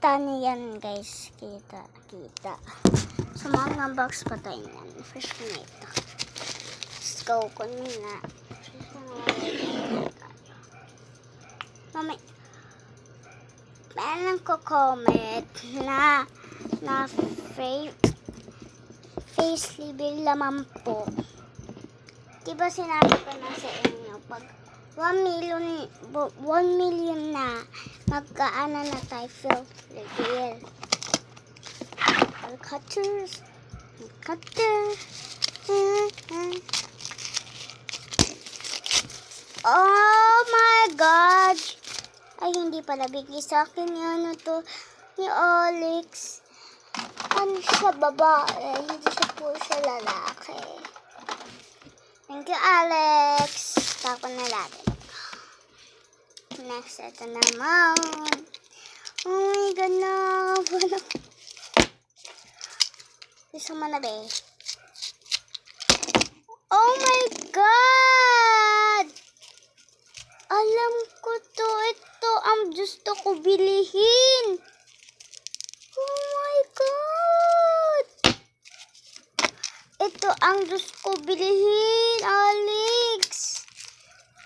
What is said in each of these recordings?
Kita niyo yan, guys. Kita. So, mga box pa tayo yan. First ko na ito. Let's go. Kunin na. Mamay. Meron ko comment na face reveal naman po. Diba sinabi ko na sa inyo, pag 1 million na, magkaano na tayo face reveal. Cutters. Oh my God! Ay, hindi pala bigay sa akin yun. Ito ni Alex. Ano siya, babae? Hindi siya po siya lalaki. Thank you, Alex. Tapon na natin. Next, ito naman. Oh my God, na. Gusto mo na, be? Oh my God! Alam ko to. Ito ang gusto ko bilihin. Oh my God! Ito ang gusto ko bilihin, Alex.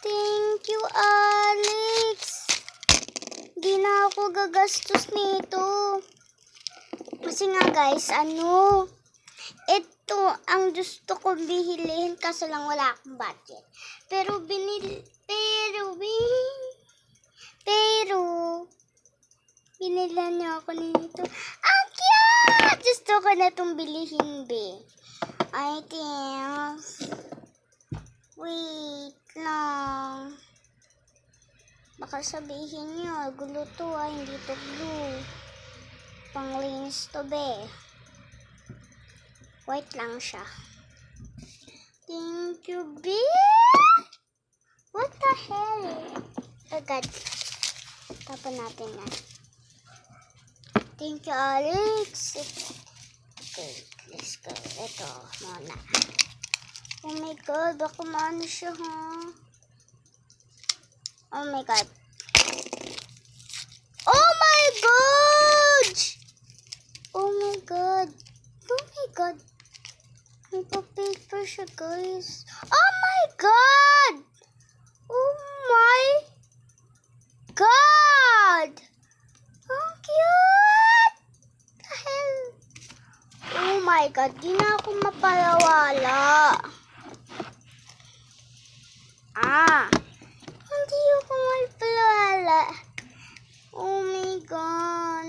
Thank you, Alex. Di na ako gagastos nito. Kasi nga, guys, ito ang gusto ko bilhin kasi lang wala akong budget. Pero binilan niyo ako nito. Ang cute! Gusto ko na itong bilihin, be. I think. Wait lang. Baka sabihin niyo, gulo to hindi to glue. Panglinis to, be. White lang siya. Thank you, be. What the hell? Oh God. Tapon natin na. Thank you, Alex. Okay, let's go. Ito muna. Oh my God, baka maano siya, ha? Oh my God. Oh my God! Oh my God. Oh my God. May pa-paper siya, guys. Oh my God! Oh my God! Ang cute! The hell? Oh my God, di na ako mapalawala. Hindi ako mapalawala. Oh my God.